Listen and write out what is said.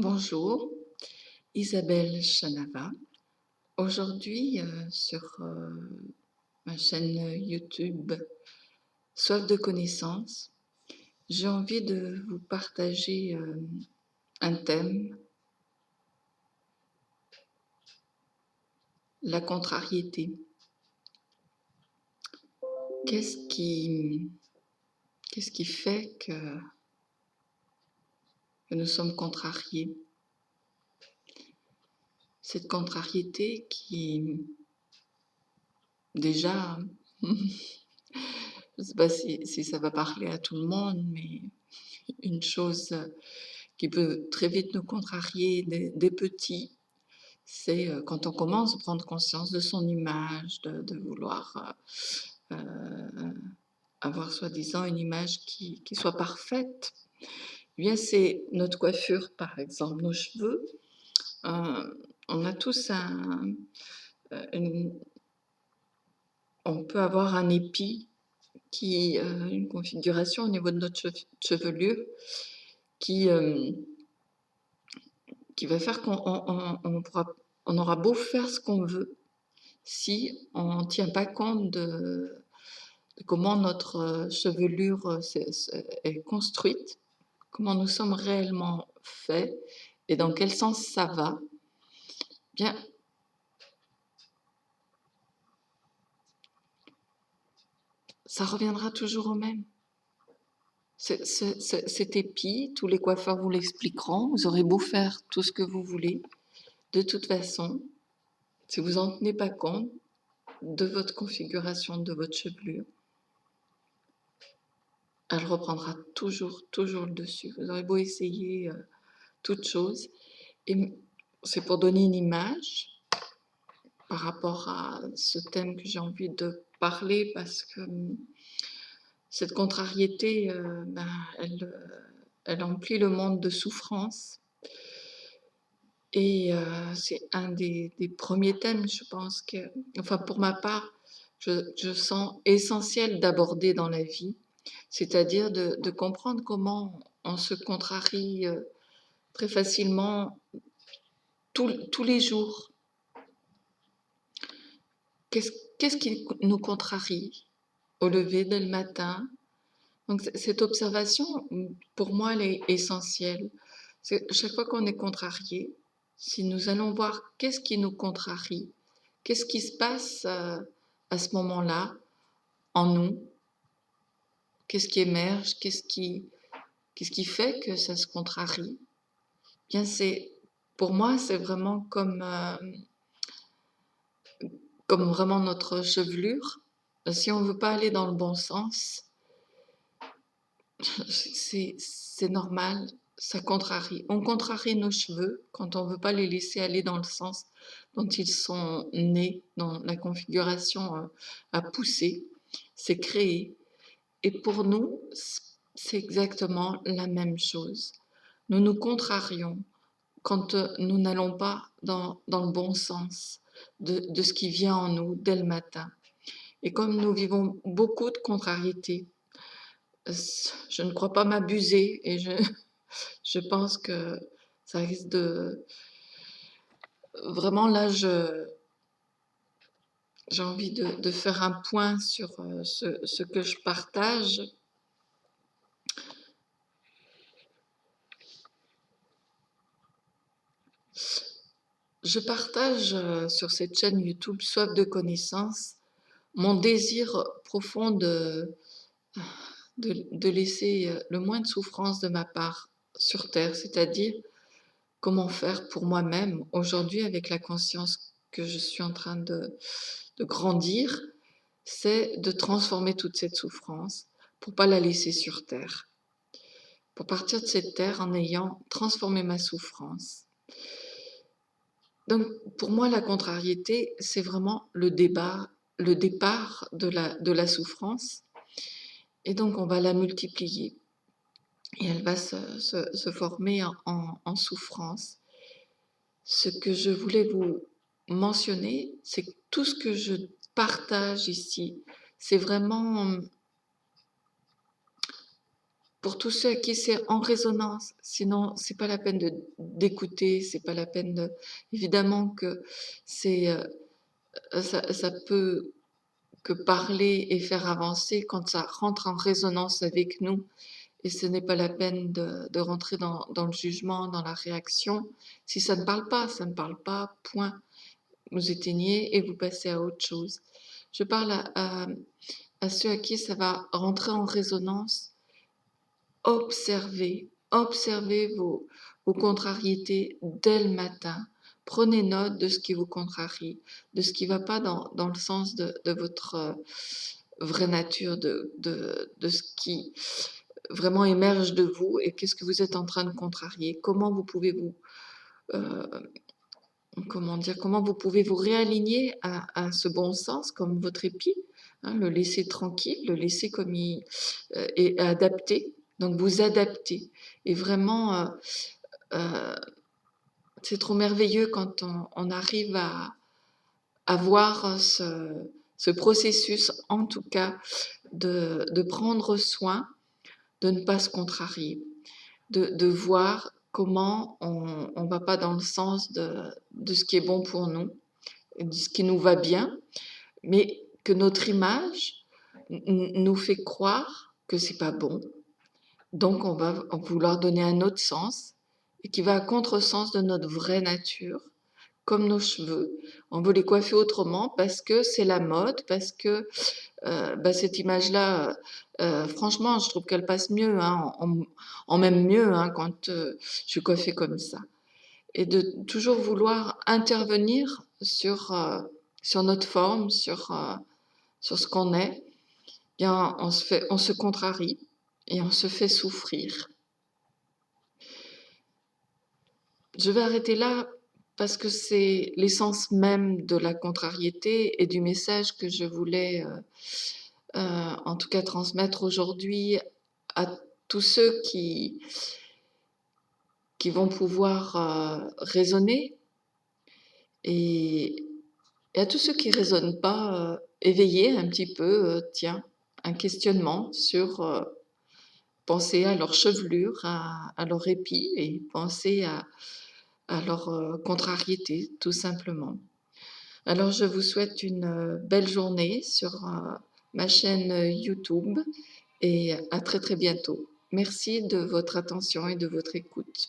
Bonjour, Isabelle Chanava. Aujourd'hui, sur ma chaîne YouTube Soif de connaissances, j'ai envie de vous partager un thème, la contrariété. Qu'est-ce qui, qu'est-ce qui fait que nous sommes contrariés? Cette contrariété qui, déjà, je ne sais pas si ça va parler à tout le monde, mais une chose qui peut très vite nous contrarier des petits, c'est quand on commence à prendre conscience de son image, de vouloir avoir soi-disant une image qui soit parfaite. Eh bien, c'est notre coiffure, par exemple, nos cheveux. On a tous on peut avoir un épi une configuration au niveau de notre chevelure qui, qui va faire on aura beau faire ce qu'on veut, si on ne tient pas compte de comment notre chevelure est construite, comment nous sommes réellement faits et dans quel sens ça va, bien, ça reviendra toujours au même. Cet épi, tous les coiffeurs vous l'expliqueront, vous aurez beau faire tout ce que vous voulez, de toute façon, si vous n'en tenez pas compte de votre configuration, de votre chevelure, elle reprendra toujours le dessus. Vous aurez beau essayer toute chose. Et c'est pour donner une image par rapport à ce thème que j'ai envie de parler, parce que cette contrariété, elle emplit le monde de souffrance. Et c'est un des premiers thèmes, je pense que, enfin pour ma part, je sens essentiel d'aborder dans la vie, c'est-à-dire de comprendre comment on se contrarie très facilement tous les jours. Qu'est-ce qui nous contrarie au lever dès le matin? Donc cette observation, pour moi, elle est essentielle. Chaque fois qu'on est contrarié, si nous allons voir qu'est-ce qui nous contrarie, qu'est-ce qui se passe à ce moment-là en nous, qu'est-ce qui émerge, qu'est-ce qui fait que ça se contrarie, bien pour moi, c'est vraiment comme vraiment notre chevelure. Si on ne veut pas aller dans le bon sens, c'est normal, ça contrarie. On contrarie nos cheveux quand on ne veut pas les laisser aller dans le sens dont ils sont nés, dans la configuration à pousser. C'est créé. Et pour nous, c'est exactement la même chose. Nous nous contrarions quand nous n'allons pas dans le bon sens de ce qui vient en nous dès le matin. Et comme nous vivons beaucoup de contrariétés, je ne crois pas m'abuser et je pense que ça risque de... Vraiment là, j'ai envie de faire un point sur ce que je partage. Je partage sur cette chaîne YouTube Soif de connaissances mon désir profond de laisser le moins de souffrance de ma part sur Terre, c'est-à-dire comment faire pour moi-même aujourd'hui avec la conscience que je suis en train de grandir, c'est de transformer toute cette souffrance pour pas la laisser sur Terre, pour partir de cette Terre en ayant transformé ma souffrance. Donc pour moi, la contrariété, c'est vraiment le départ de la souffrance, et donc on va la multiplier et elle va se former en souffrance. Ce que je voulais vous mentionner, c'est que tout ce que je partage ici, c'est vraiment pour tous ceux à qui c'est en résonance, sinon c'est pas la peine d'écouter, c'est pas la peine de évidemment que c'est, ça peut que parler et faire avancer quand ça rentre en résonance avec nous et ce n'est pas la peine de rentrer dans le jugement, dans la réaction. Si ça ne parle pas, ça ne parle pas, point. Vous éteignez et vous passez à autre chose. Je parle à ceux à qui ça va rentrer en résonance. Observez vos contrariétés dès le matin. Prenez note de ce qui vous contrarie, de ce qui ne va pas dans le sens de votre vraie nature, de ce qui vraiment émerge de vous et qu'est-ce que vous êtes en train de contrarier. Comment vous pouvez euh, comment vous pouvez vous réaligner à ce bon sens comme votre épi, hein, le laisser tranquille, le laisser comme il est adapté. Donc vous adaptez. Et vraiment, euh, c'est trop merveilleux quand on arrive à voir ce processus, en tout cas, de prendre soin, de ne pas se contrarier, de voir comment on ne va pas dans le sens de ce qui est bon pour nous, de ce qui nous va bien, mais que notre image nous fait croire que c'est pas bon. Donc on va vouloir donner un autre sens et qui va à contresens de notre vraie nature, comme nos cheveux. On veut les coiffer autrement parce que c'est la mode, parce que cette image-là, franchement, je trouve qu'elle passe mieux, hein, on m'aime mieux hein, quand je suis coiffée comme ça. Et de toujours vouloir intervenir sur notre forme, sur ce qu'on est, bien, on se contrarie et on se fait souffrir. Je vais arrêter là parce que c'est l'essence même de la contrariété et du message que je voulais, en tout cas, transmettre aujourd'hui à tous ceux qui vont pouvoir raisonner et, et à tous ceux qui ne raisonnent pas, éveiller un petit peu, tiens, un questionnement sur penser à leur chevelure, à leur épi et penser à leur contrariété, tout simplement. Alors, je vous souhaite une belle journée sur ma chaîne YouTube et à très très bientôt. Merci de votre attention et de votre écoute.